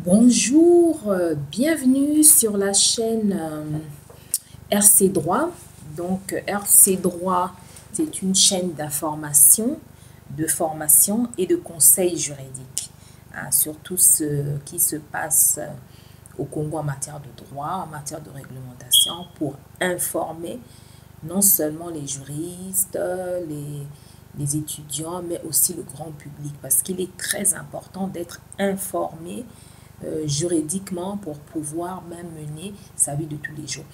Bonjour, bienvenue sur la chaîne RC Droit. Donc RC Droit, c'est une chaîne d'information, de formation et de conseils juridiques sur tout ce qui se passe au Congo en matière de droit, en matière de réglementation, pour informer non seulement les juristes, les étudiants, mais aussi le grand public, parce qu'il est très important d'être informé juridiquement pour pouvoir même mener sa vie de tous les jours.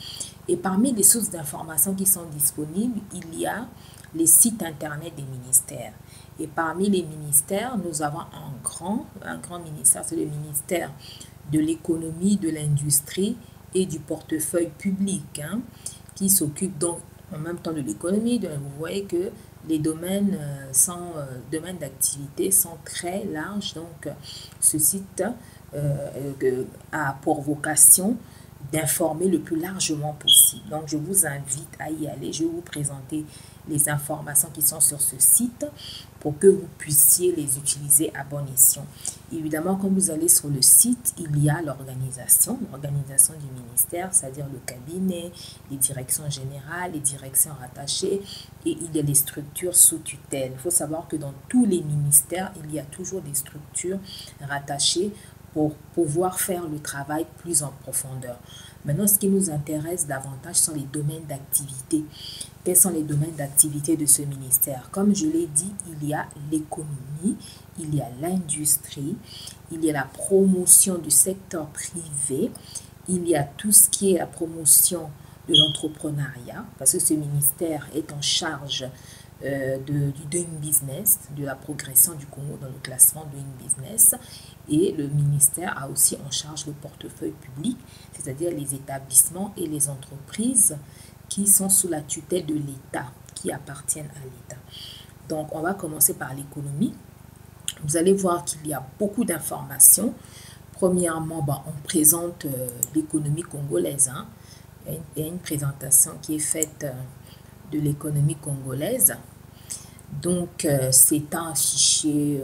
Et parmi les sources d'informations qui sont disponibles, il y a les sites internet des ministères. Et parmi les ministères, nous avons un grand ministère, c'est le ministère de l'économie, de l'industrie et du portefeuille public, qui s'occupe donc en même temps de l'économie. Vous voyez que les domaines d'activité sont très larges. Donc, ce site a pour vocation d'informer le plus largement possible. Donc, je vous invite à y aller. Je vais vous présenter les informations qui sont sur ce site pour que vous puissiez les utiliser à bon escient. Évidemment, quand vous allez sur le site, il y a l'organisation du ministère, c'est-à-dire le cabinet, les directions générales, les directions rattachées, et il y a les structures sous tutelle. Il faut savoir que dans tous les ministères, il y a toujours des structures rattachées pour pouvoir faire le travail plus en profondeur. Maintenant, ce qui nous intéresse davantage sont les domaines d'activité. Quels sont les domaines d'activité de ce ministère? Comme je l'ai dit, il y a l'économie, il y a l'industrie, il y a la promotion du secteur privé, il y a tout ce qui est la promotion de l'entrepreneuriat, parce que ce ministère est en charge du Doing Business, de la progression du Congo dans le classement Doing Business. Et le ministère a aussi en charge le portefeuille public, c'est-à-dire les établissements et les entreprises qui sont sous la tutelle de l'État, qui appartiennent à l'État. Donc, on va commencer par l'économie. Vous allez voir qu'il y a beaucoup d'informations. Premièrement, on présente l'économie congolaise. Il y a une présentation qui est faite de l'économie congolaise. Donc, c'est un fichier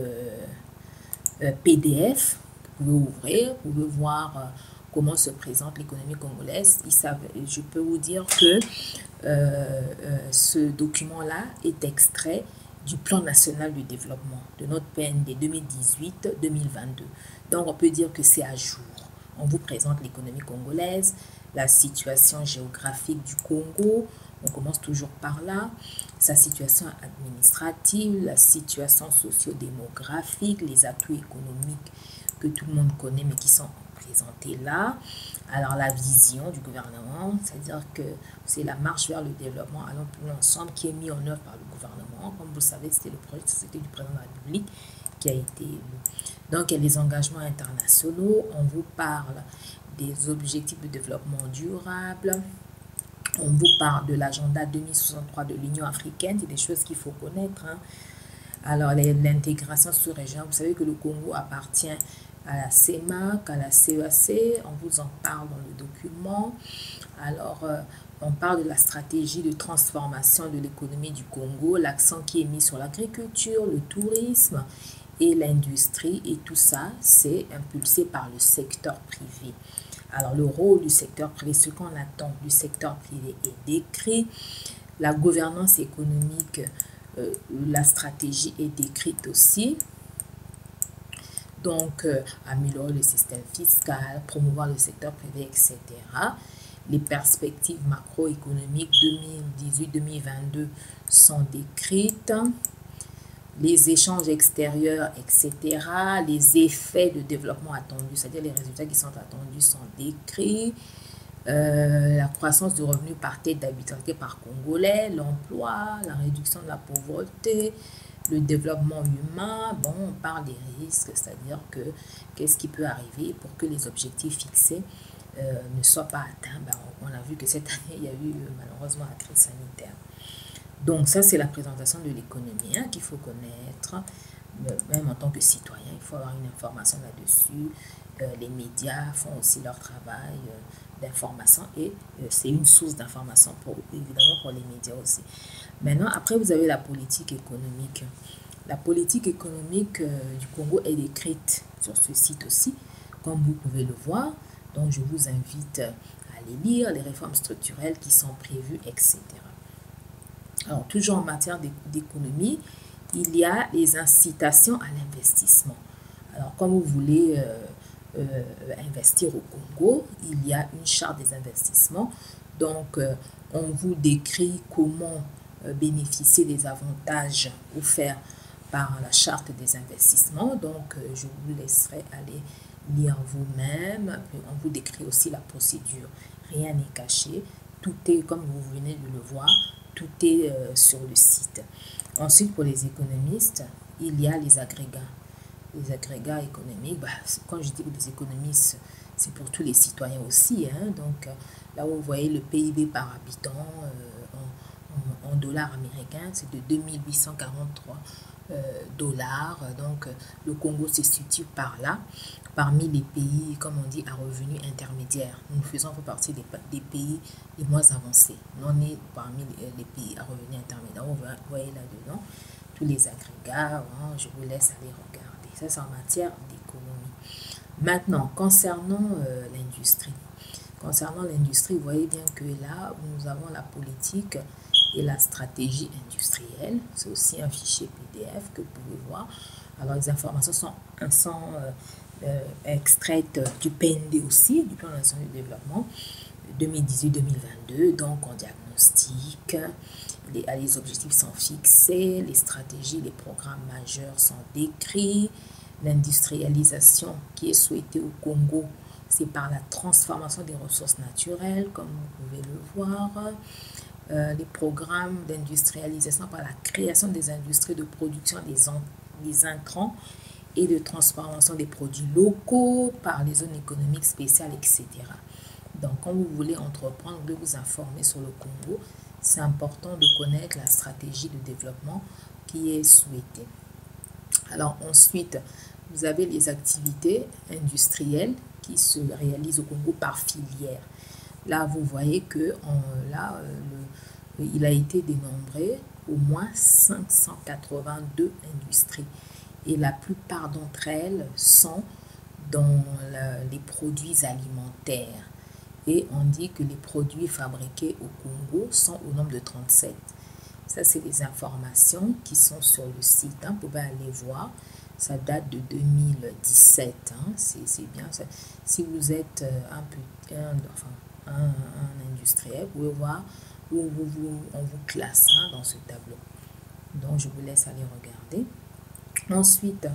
PDF. Vous pouvez ouvrir, vous pouvez voir comment se présente l'économie congolaise. Je peux vous dire que ce document-là est extrait du plan national de développement de notre PND 2018-2022. Donc, on peut dire que c'est à jour. On vous présente l'économie congolaise, la situation géographique du Congo. On commence toujours par là. Sa situation administrative, la situation socio-démographique, les atouts économiques que tout le monde connaît mais qui sont présentés là. Alors, la vision du gouvernement, c'est-à-dire que c'est la marche vers le développement allant plus ensemble qui est mis en œuvre par le gouvernement. Comme vous le savez, c'était le projet de société du président de la République qui a été élu. Donc, il y a les engagements internationaux. On vous parle des objectifs de développement durable. On vous parle de l'agenda 2063 de l'Union africaine. C'est des choses qu'il faut connaître. Alors, l'intégration sous-régionale. Vous savez que le Congo appartient à la CEMAC, à la CEAC. On vous en parle dans le document. Alors, on parle de la stratégie de transformation de l'économie du Congo, l'accent qui est mis sur l'agriculture, le tourisme et l'industrie. Et tout ça, c'est impulsé par le secteur privé. Alors, le rôle du secteur privé, ce qu'on attend du secteur privé est décrit. La gouvernance économique, la stratégie est décrite aussi. Donc, améliorer le système fiscal, promouvoir le secteur privé, etc. Les perspectives macroéconomiques 2018-2022 sont décrites. Les échanges extérieurs, etc., les effets de développement attendus, c'est-à-dire les résultats qui sont attendus sont décrits, la croissance du revenu par tête d'habitabilité par Congolais, l'emploi, la réduction de la pauvreté, le développement humain. Bon, on parle des risques, c'est-à-dire que qu'est-ce qui peut arriver pour que les objectifs fixés ne soient pas atteints. On a vu que cette année, il y a eu malheureusement la crise sanitaire. Donc, ça, c'est la présentation de l'économie qu'il faut connaître, même en tant que citoyen, il faut avoir une information là-dessus. Les médias font aussi leur travail d'information et c'est une source d'information, évidemment, pour les médias aussi. Maintenant, après, vous avez la politique économique. La politique économique du Congo est décrite sur ce site aussi. comme vous pouvez le voir. Donc, je vous invite à les lire, les réformes structurelles qui sont prévues, etc. Alors, toujours en matière d'économie, il y a les incitations à l'investissement. Alors, quand vous voulez investir au Congo, il y a une charte des investissements. Donc, on vous décrit comment bénéficier des avantages offerts par la charte des investissements. Donc, je vous laisserai aller lire vous-même. On vous décrit aussi la procédure. Rien n'est caché. Tout est, comme vous venez de le voir, tout est sur le site. Ensuite, pour les économistes, il y a les agrégats. Les agrégats économiques, quand je dis les économistes, c'est pour tous les citoyens aussi. Hein. Donc, là où vous voyez le PIB par habitant en dollars américains, c'est de 2843 dollars. Donc, le Congo se situe par là, parmi les pays, comme on dit, à revenus intermédiaires. Nous faisons partie des pays les moins avancés. On est parmi les pays à revenus intermédiaires. Vous voyez là-dedans tous les agrégats. Hein, je vous laisse aller regarder. Ça, c'est en matière d'économie. Maintenant, concernant l'industrie. Concernant l'industrie, vous voyez bien que là, nous avons la politique et la stratégie industrielle. C'est aussi un fichier PDF que vous pouvez voir. Alors, les informations sont extraites du PND aussi, du Plan national de développement 2018-2022. Donc, on diagnostique, les objectifs sont fixés, les stratégies, les programmes majeurs sont décrits. L'industrialisation qui est souhaitée au Congo, c'est par la transformation des ressources naturelles, comme vous pouvez le voir. Les programmes d'industrialisation par la création des industries de production des intrants et de transformation des produits locaux par les zones économiques spéciales, etc. Donc, quand vous voulez entreprendre, vous voulez vous informer sur le Congo, c'est important de connaître la stratégie de développement qui est souhaitée. Alors ensuite, vous avez les activités industrielles qui se réalisent au Congo par filière. Là, vous voyez que il a été dénombré au moins 582 industries. Et la plupart d'entre elles sont dans les produits alimentaires. Et on dit que les produits fabriqués au Congo sont au nombre de 37. Ça, c'est les informations qui sont sur le site. Hein. Vous pouvez aller voir. Ça date de 2017. Hein. C'est bien. Si vous êtes un industriel, vous pouvez voir où on vous classe dans ce tableau. Donc, je vous laisse aller regarder. Ensuite,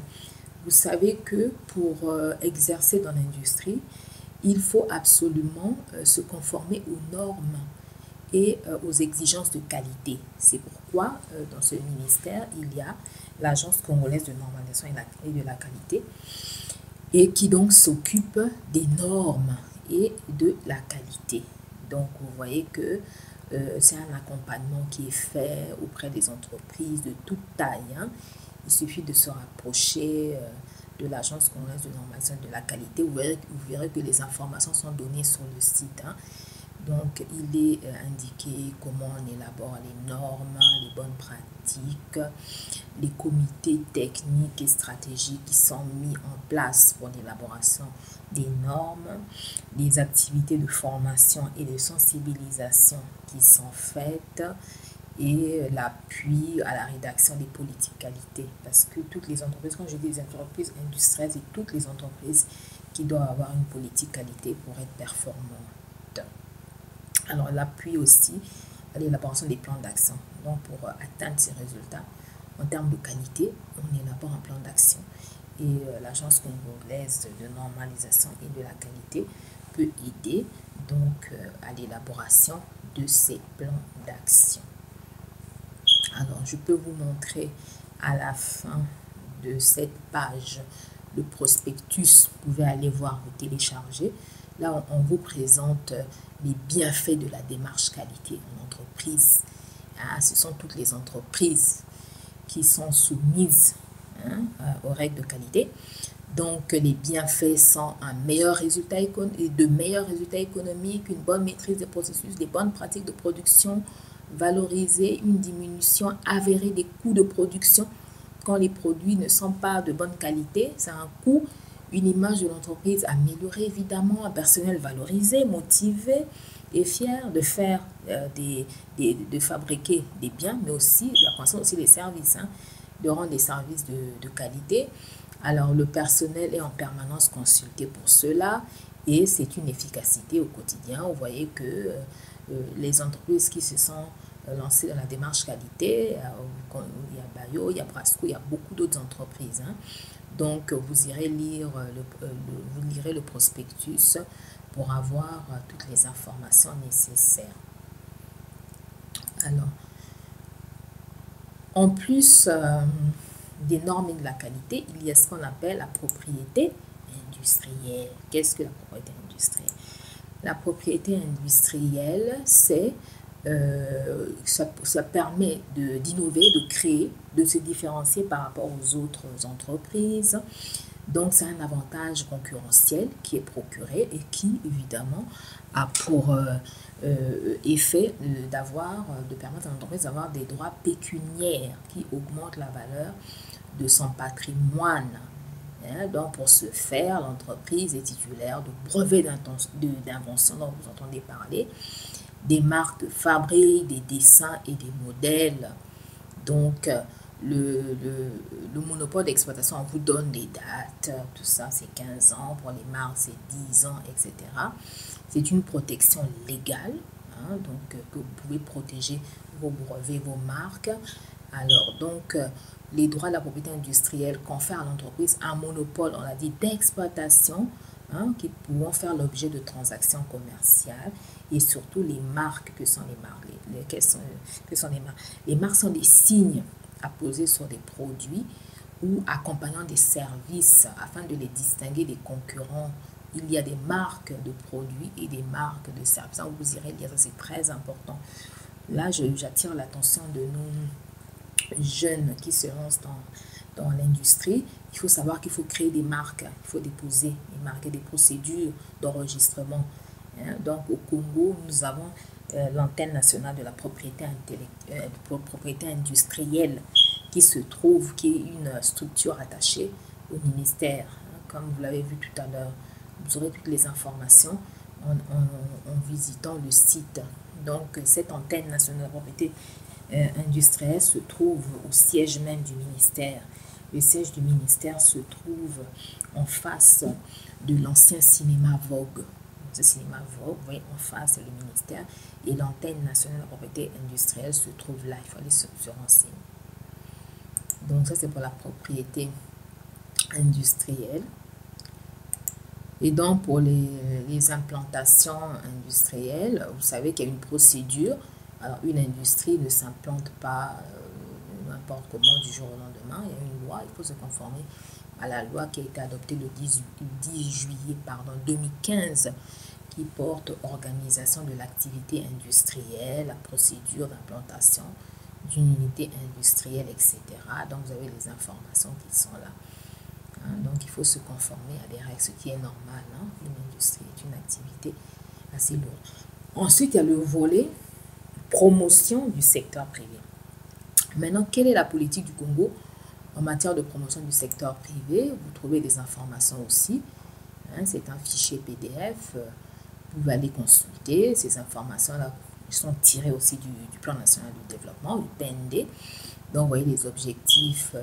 vous savez que pour exercer dans l'industrie, il faut absolument se conformer aux normes et aux exigences de qualité. C'est pourquoi dans ce ministère, il y a l'Agence congolaise de normalisation et de la qualité et qui donc s'occupe des normes et de la qualité. Donc, vous voyez que c'est un accompagnement qui est fait auprès des entreprises de toute taille. Hein. Il suffit de se rapprocher de l'Agence congolaise de normalisation de la qualité. Vous verrez que les informations sont données sur le site. Hein. Donc, il est indiqué comment on élabore les normes, les bonnes pratiques, les comités techniques et stratégiques qui sont mis en place pour l'élaboration des normes, les activités de formation et de sensibilisation qui sont faites et l'appui à la rédaction des politiques qualité. Parce que toutes les entreprises, quand je dis les entreprises industrielles, c'est toutes les entreprises qui doivent avoir une politique qualité pour être performantes. Alors, l'appui aussi à l'élaboration des plans d'action. Donc, pour atteindre ces résultats, en termes de qualité, on élabore un plan d'action. Et l'Agence congolaise de normalisation et de la qualité peut aider donc à l'élaboration de ces plans d'action. Alors, je peux vous montrer à la fin de cette page le prospectus. Vous pouvez aller voir, vous télécharger. Là, on vous présente les bienfaits de la démarche qualité en entreprise. Ah, ce sont toutes les entreprises qui sont soumises aux règles de qualité. Donc, les bienfaits sont de meilleurs résultats économiques, une bonne maîtrise des processus, des bonnes pratiques de production, valoriser une diminution avérée des coûts de production quand les produits ne sont pas de bonne qualité. C'est un coût Une image de l'entreprise améliorée, évidemment, un personnel valorisé, motivé et fier de faire de fabriquer des biens, mais aussi la croissance aussi des services, hein, de rendre des services de qualité. Alors, le personnel est en permanence consulté pour cela et c'est une efficacité au quotidien. Vous voyez que les entreprises qui se sont lancées dans la démarche qualité, il y a Bayo, il y a Brasco, il y a beaucoup d'autres entreprises, hein. Donc, vous irez lire vous lirez le prospectus pour avoir toutes les informations nécessaires. Alors, en plus des normes et de la qualité, il y a ce qu'on appelle la propriété industrielle. Qu'est-ce que la propriété industrielle? La propriété industrielle, c'est ça permet d'innover, de créer, de se différencier par rapport aux autres entreprises. Donc, c'est un avantage concurrentiel qui est procuré et qui, évidemment, a pour effet de permettre à l'entreprise d'avoir des droits pécuniaires qui augmentent la valeur de son patrimoine. Donc, pour ce faire, l'entreprise est titulaire de brevets d'invention dont vous entendez parler, des marques de fabrique, des dessins et des modèles. Donc, le monopole d'exploitation, on vous donne les dates, tout ça, c'est 15 ans, pour les marques, c'est 10 ans, etc. C'est une protection légale, hein, donc que vous pouvez protéger vos brevets, vos marques. Alors, donc, les droits de la propriété industrielle confèrent à l'entreprise un monopole, on l'a dit, d'exploitation, hein, qui pourront faire l'objet de transactions commerciales, et surtout les marques, que sont les marques, que sont les marques. Les marques sont des signes apposés sur des produits ou accompagnant des services afin de les distinguer des concurrents. Il y a des marques de produits et des marques de services. Vous irez lire ça, c'est très important. Là, j'attire l'attention de nos jeunes qui se lancent dans l'industrie. Il faut savoir qu'il faut créer des marques, il faut déposer des marques et des procédures d'enregistrement. Donc, au Congo, nous avons l'antenne nationale de la propriété industrielle qui est une structure attachée au ministère. Comme vous l'avez vu tout à l'heure, vous aurez toutes les informations en visitant le site. Donc, cette antenne nationale de la propriété industrielle se trouve au siège même du ministère. Le siège du ministère se trouve en face de l'ancien cinéma Vogue. Ce cinéma Vogue, vous voyez, en face, c'est le ministère. Et l'antenne nationale de la propriété industrielle se trouve là. Il faut aller se renseigner. Donc, ça, c'est pour la propriété industrielle. Et donc, pour les implantations industrielles, vous savez qu'il y a une procédure. Alors, une industrie ne s'implante pas n'importe comment du jour au lendemain. Il y a une loi, il faut se conformer à la loi qui a été adoptée le 10 juillet 2015 qui porte organisation de l'activité industrielle, la procédure d'implantation d'une unité industrielle, etc. Donc, vous avez les informations qui sont là. Donc, il faut se conformer à des règles, ce qui est normal. Une industrie est une activité assez lourde. Ensuite, il y a le volet promotion du secteur privé. Maintenant, quelle est la politique du Congo en matière de promotion du secteur privé? Vous trouvez des informations aussi. C'est un fichier PDF. Vous pouvez aller consulter. Ces informations-là sont tirées aussi du Plan national de développement, du PND. Donc, vous voyez les objectifs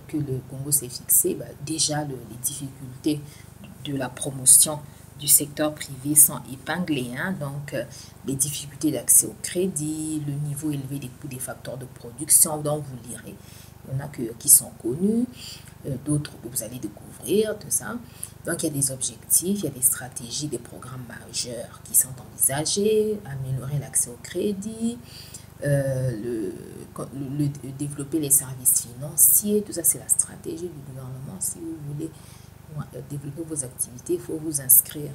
que le Congo s'est fixé. Déjà, les difficultés de la promotion du secteur privé sont épinglées. Donc, les difficultés d'accès au crédit, le niveau élevé des coûts des facteurs de production, dont vous lirez. Il y en a qui sont connus, d'autres que vous allez découvrir, tout ça. Donc, il y a des objectifs, il y a des stratégies, des programmes majeurs qui sont envisagés, améliorer l'accès au crédit, développer les services financiers, tout ça c'est la stratégie du gouvernement. Si vous voulez développer vos activités, il faut vous inscrire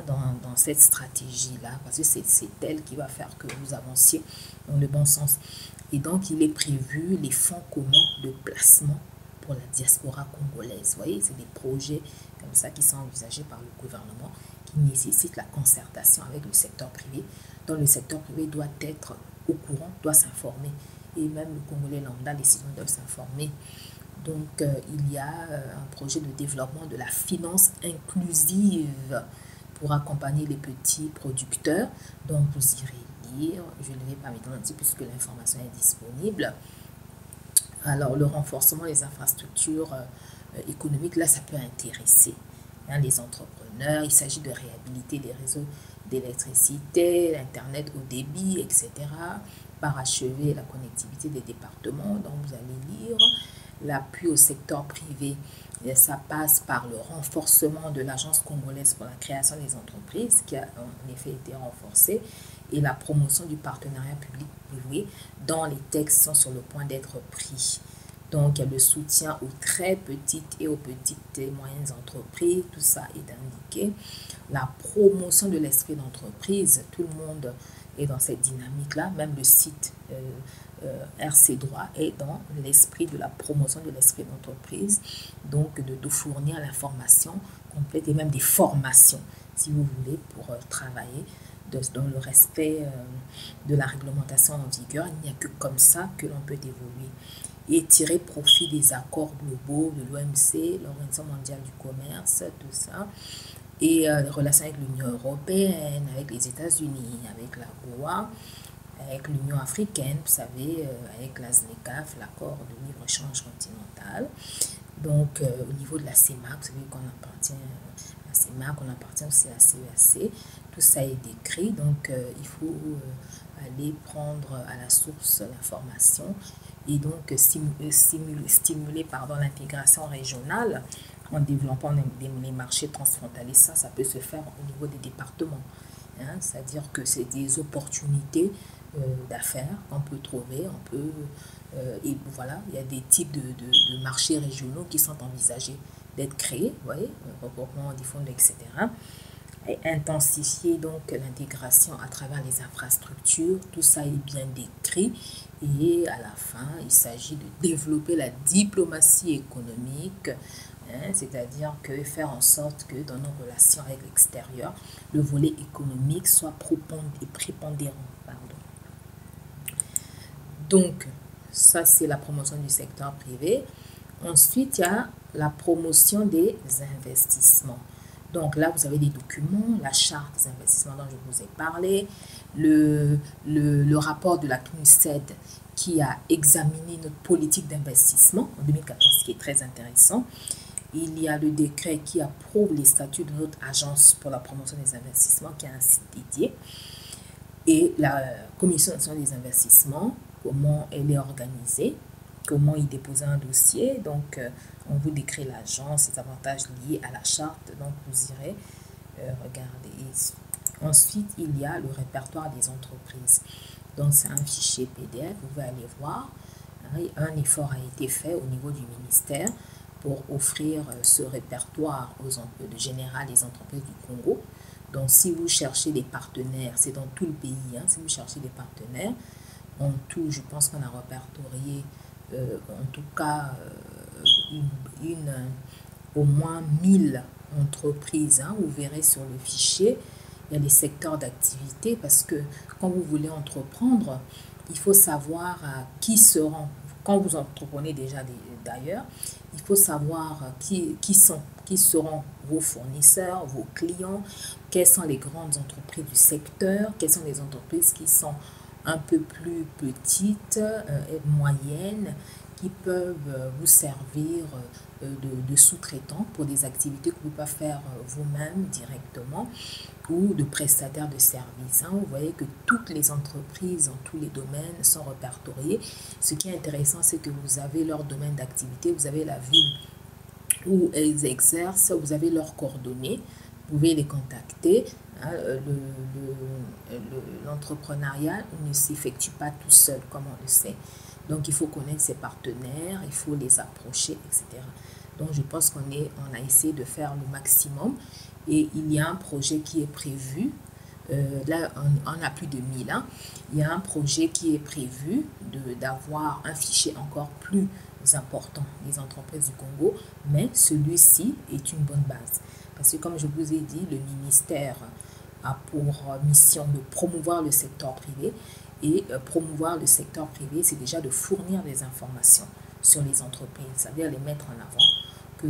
dans cette stratégie-là, parce que c'est elle qui va faire que vous avanciez dans le bon sens. Et donc, il est prévu les fonds communs de placement pour la diaspora congolaise. Vous voyez, c'est des projets comme ça qui sont envisagés par le gouvernement, qui nécessitent la concertation avec le secteur privé, dont le secteur privé doit être au courant, doit s'informer. Et même le Congolais lambda, les citoyens doivent s'informer Donc, il y a un projet de développement de la finance inclusive pour accompagner les petits producteurs. Donc, vous irez lire. Je ne vais pas m'étendre puisque l'information est disponible. Alors, le renforcement des infrastructures économiques, là, ça peut intéresser les entrepreneurs. Il s'agit de réhabiliter les réseaux d'électricité, l'Internet haut débit, etc. Parachever la connectivité des départements. Donc, vous allez lire. L'appui au secteur privé, et ça passe par le renforcement de l'Agence congolaise pour la création des entreprises, qui a en effet été renforcée, et la promotion du partenariat public-privé, dont les textes sont sur le point d'être pris. Donc, il y a le soutien aux très petites et aux petites et moyennes entreprises, tout ça est indiqué. La promotion de l'esprit d'entreprise, tout le monde est dans cette dynamique-là, même le site RC Droit est dans l'esprit de la promotion de l'esprit d'entreprise, donc de fournir l'information complète et même des formations, si vous voulez, pour travailler dans le respect de la réglementation en vigueur. Il n'y a que comme ça que l'on peut évoluer et tirer profit des accords globaux de l'OMC, l'Organisation mondiale du commerce, tout ça, et les relations avec l'Union européenne, avec les États-Unis, avec la GOA, avec l'Union africaine, vous savez, avec la ZLECAf, l'accord de libre-échange continental. Donc, au niveau de la CEMAC, vous savez qu'on appartient à la CEMAC, on appartient aussi à la CEAC. Tout ça est décrit, donc il faut aller prendre à la source l'information et donc stimuler l'intégration régionale en développant les marchés transfrontaliers. Ça peut se faire au niveau des départements. Hein, c'est-à-dire que c'est des opportunités d'affaires qu'on peut trouver, et voilà, il y a des types de marchés régionaux qui sont envisagés d'être créés, vous voyez, regroupement des fonds, etc. Et intensifier donc l'intégration à travers les infrastructures, tout ça est bien décrit, et à la fin, il s'agit de développer la diplomatie économique, hein, c'est-à-dire que faire en sorte que dans nos relations avec l'extérieur, le volet économique soit prépondérant. Donc, ça, c'est la promotion du secteur privé. Ensuite, il y a la promotion des investissements. Donc là, vous avez des documents, la charte des investissements dont je vous ai parlé, le rapport de la CNUSED qui a examiné notre politique d'investissement en 2014, qui est très intéressant. Il y a le décret qui approuve les statuts de notre agence pour la promotion des investissements, qui a un site dédié. Et la Commission nationale des investissements, comment elle est organisée, comment y déposer un dossier. Donc, on vous décrit l'agence, les avantages liés à la charte. Donc, vous irez regarder. Ensuite, il y a le répertoire des entreprises. Donc, c'est un fichier PDF. Vous pouvez aller voir. Un effort a été fait au niveau du ministère pour offrir ce répertoire de général des entreprises du Congo. Donc, si vous cherchez des partenaires, c'est dans tout le pays, hein, si vous cherchez des partenaires, en tout, je pense qu'on a répertorié, en tout cas, au moins 1000 entreprises. Hein, vous verrez sur le fichier, il y a les secteurs d'activité, parce que quand vous voulez entreprendre, il faut savoir qui seront, quand vous entreprenez déjà d'ailleurs, il faut savoir qui seront vos fournisseurs, vos clients, quelles sont les grandes entreprises du secteur, quelles sont les entreprises qui sont un peu plus petites et moyennes, qui peuvent vous servir de sous-traitants pour des activités que vous pouvez pas faire vous-même directement, ou de prestataires de services. Hein. Vous voyez que toutes les entreprises en tous les domaines sont répertoriées. Ce qui est intéressant, c'est que vous avez leur domaine d'activité, vous avez la ville où elles exercent, vous avez leurs coordonnées, vous pouvez les contacter. Hein. L'entrepreneuriat ne s'effectue pas tout seul, comme on le sait. Donc, il faut connaître ses partenaires, il faut les approcher, etc. Donc, je pense qu'on a essayé de faire le maximum. Et il y a un projet qui est prévu. Là, on a plus de 1000. Hein. Il y a un projet qui est prévu d'avoir un fichier encore plus important des entreprises du Congo. Mais celui-ci est une bonne base. Parce que, comme je vous ai dit, le ministère a pour mission de promouvoir le secteur privé. Et promouvoir le secteur privé, c'est déjà de fournir des informations sur les entreprises, c'est-à-dire les mettre en avant. Que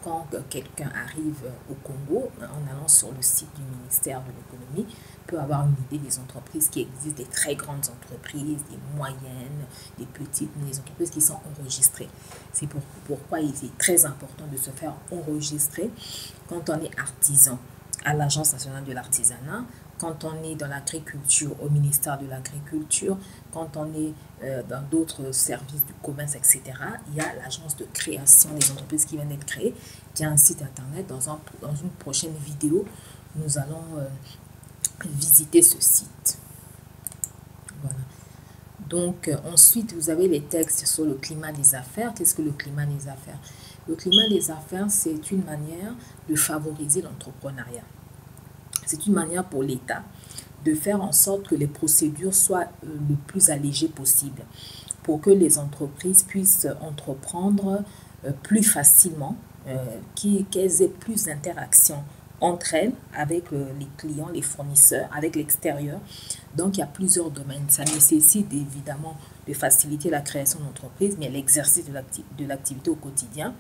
quand quelqu'un arrive au Congo, en allant sur le site du ministère de l'économie, peut avoir une idée des entreprises qui existent, des très grandes entreprises, des moyennes, des petites, des entreprises qui sont enregistrées. C'est pourquoi il est très important de se faire enregistrer quand on est artisan à l'Agence nationale de l'artisanat, quand on est dans l'agriculture, au ministère de l'Agriculture, quand on est dans d'autres services du commerce, etc., il y a l'agence de création des entreprises qui vient d'être créée, qui a un site internet. Dans une prochaine vidéo, nous allons visiter ce site. Voilà. Donc, ensuite, vous avez les textes sur le climat des affaires. Qu'est-ce que le climat des affaires? Le climat des affaires, c'est une manière de favoriser l'entrepreneuriat. C'est une manière pour l'État de faire en sorte que les procédures soient le plus allégées possible pour que les entreprises puissent entreprendre plus facilement, qu'elles aient plus d'interactions entre elles, avec les clients, les fournisseurs, avec l'extérieur. Donc, il y a plusieurs domaines. Ça nécessite évidemment de faciliter la création d'entreprises, mais l'exercice de l'activité au quotidien.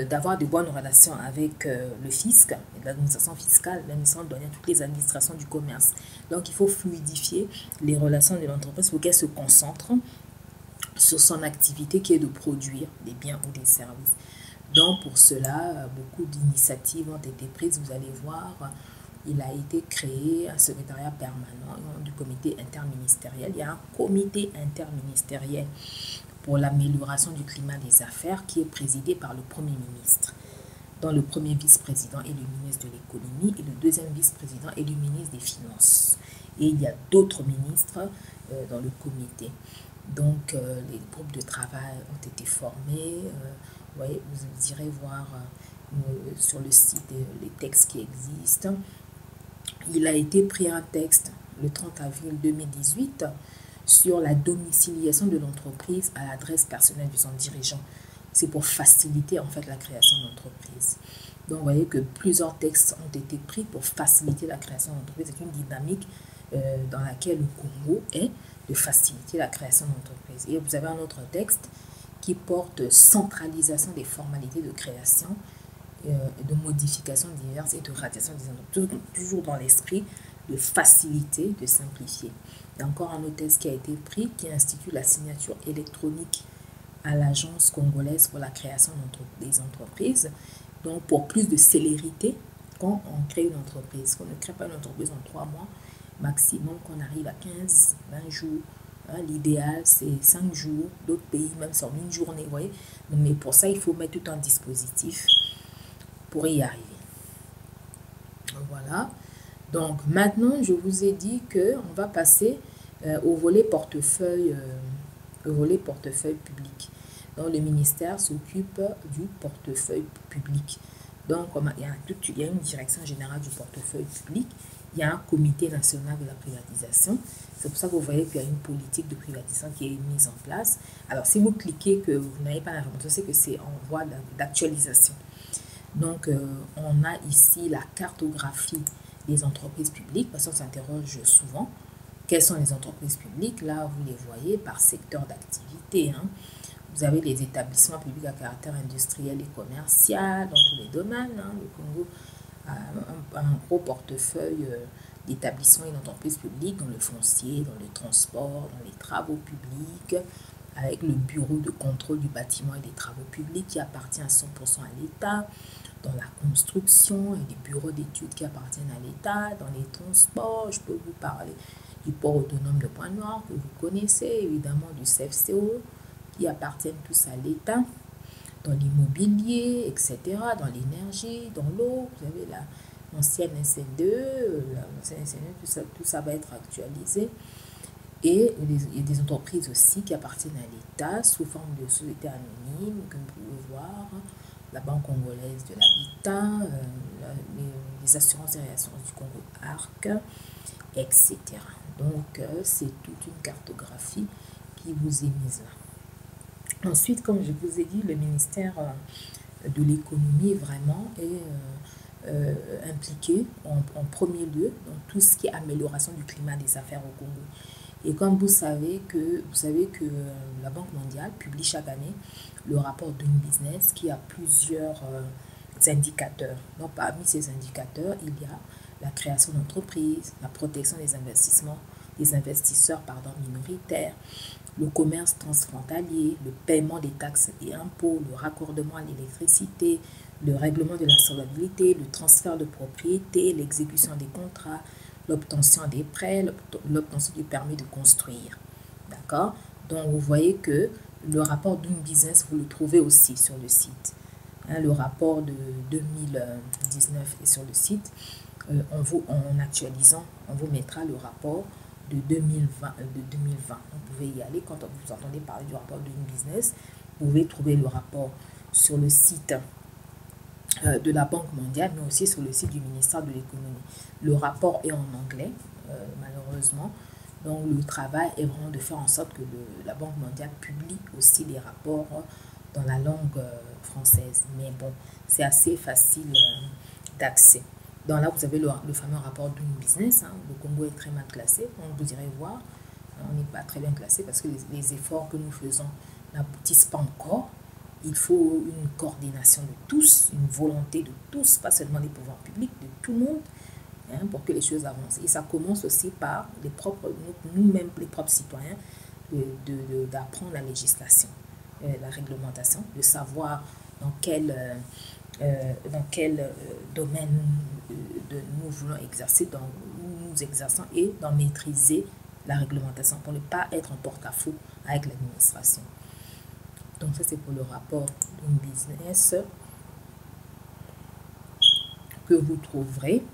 D'avoir de bonnes relations avec le fisc, l'administration fiscale, l'administration douanière, toutes les administrations du commerce. Donc, il faut fluidifier les relations de l'entreprise pour qu'elle se concentre sur son activité qui est de produire des biens ou des services. Donc, pour cela, beaucoup d'initiatives ont été prises. Vous allez voir, il a été créé un secrétariat permanent du comité interministériel. Il y a un comité interministériel pour l'amélioration du climat des affaires qui est présidé par le Premier ministre, dont le premier vice-président est le ministre de l'économie et le deuxième vice-président est le ministre des finances. Et il y a d'autres ministres dans le comité. Donc, les groupes de travail ont été formés. Vous voyez, vous irez voir sur le site les textes qui existent. Il a été pris un texte le 30 avril 2018 sur la domiciliation de l'entreprise à l'adresse personnelle de son dirigeant. C'est pour faciliter en fait la création d'entreprise. Donc, vous voyez que plusieurs textes ont été pris pour faciliter la création d'entreprise. C'est une dynamique dans laquelle le Congo est de faciliter la création d'entreprise. Et vous avez un autre texte qui porte centralisation des formalités de création, de modifications diverses et de radiation des entreprises, toujours dans l'esprit de faciliter, de simplifier. Il y a encore un autre texte qui a été pris qui institue la signature électronique à l'Agence congolaise pour la création des entreprises. Donc, pour plus de célérité, quand on crée une entreprise, qu'on ne crée pas une entreprise en 3 mois, maximum qu'on arrive à 15, 20 jours. Hein, l'idéal, c'est 5 jours. D'autres pays, même sur une journée, vous voyez. Mais pour ça, il faut mettre tout un dispositif pour y arriver. Voilà. Donc, maintenant, je vous ai dit qu'on va passer au volet portefeuille public. Donc, le ministère s'occupe du portefeuille public. Donc, il y a une direction générale du portefeuille public. Il y a un comité national de la privatisation. C'est pour ça que vous voyez qu'il y a une politique de privatisation qui est mise en place. Alors, si vous cliquez que vous n'avez pas l'information, c'est que c'est en voie d'actualisation. Donc, on a ici la cartographie des entreprises publiques, parce qu'on s'interroge souvent. Quelles sont les entreprises publiques? Là, vous les voyez par secteur d'activité. Hein. Vous avez les établissements publics à caractère industriel et commercial dans tous les domaines. Hein. Le Congo a un gros portefeuille d'établissements et d'entreprises publiques dans le foncier, dans le transport, dans les travaux publics, avec le bureau de contrôle du bâtiment et des travaux publics qui appartient à 100% à l'État, dans la construction et des bureaux d'études qui appartiennent à l'État, dans les transports. Je peux vous parler du port autonome de Pointe-Noire que vous connaissez, évidemment du CFCO qui appartiennent tous à l'État, dans l'immobilier, etc., dans l'énergie, dans l'eau. Vous avez l'ancienne SN2, tout ça va être actualisé. Et il y a des entreprises aussi qui appartiennent à l'État sous forme de société anonyme, comme vous pouvez voir, la Banque congolaise de l'habitat, les assurances et réassurances du Congo ARC, etc. Donc, c'est toute une cartographie qui vous est mise là. Ensuite, comme je vous ai dit, le ministère de l'économie vraiment est impliqué en premier lieu dans tout ce qui est amélioration du climat des affaires au Congo. Et comme vous savez que la Banque mondiale publie chaque année le rapport Doing Business qui a plusieurs indicateurs. Donc parmi ces indicateurs, il y a la création d'entreprises, la protection des investisseurs minoritaires, le commerce transfrontalier, le paiement des taxes et impôts, le raccordement à l'électricité, le règlement de l'insolvabilité, le transfert de propriété, l'exécution des contrats, l'obtention des prêts, l'obtention du permis de construire. D'accord? Donc, vous voyez que le rapport Doing Business, vous le trouvez aussi sur le site. Hein, le rapport de 2019 est sur le site. En actualisant, on vous mettra le rapport de 2020. Vous pouvez y aller quand vous entendez parler du rapport Doing Business. Vous pouvez trouver le rapport sur le site de la Banque mondiale, mais aussi sur le site du ministère de l'économie. Le rapport est en anglais, malheureusement. Donc, le travail est vraiment de faire en sorte que la Banque mondiale publie aussi les rapports dans la langue française. Mais bon, c'est assez facile d'accès. Donc là, vous avez le fameux rapport Doing Business. Hein. Le Congo est très mal classé. Donc, vous irez voir. On n'est pas très bien classé parce que les efforts que nous faisons n'aboutissent pas encore. Il faut une coordination de tous, une volonté de tous, pas seulement des pouvoirs publics, de tout le monde, hein, pour que les choses avancent. Et ça commence aussi par nous-mêmes, les propres citoyens, d'apprendre la législation, la réglementation, de savoir dans quel domaine nous voulons exercer, où nous exerçons, et d'en maîtriser la réglementation pour ne pas être en porte-à-faux avec l'administration. Donc ça, c'est pour le rapport Doing Business que vous trouverez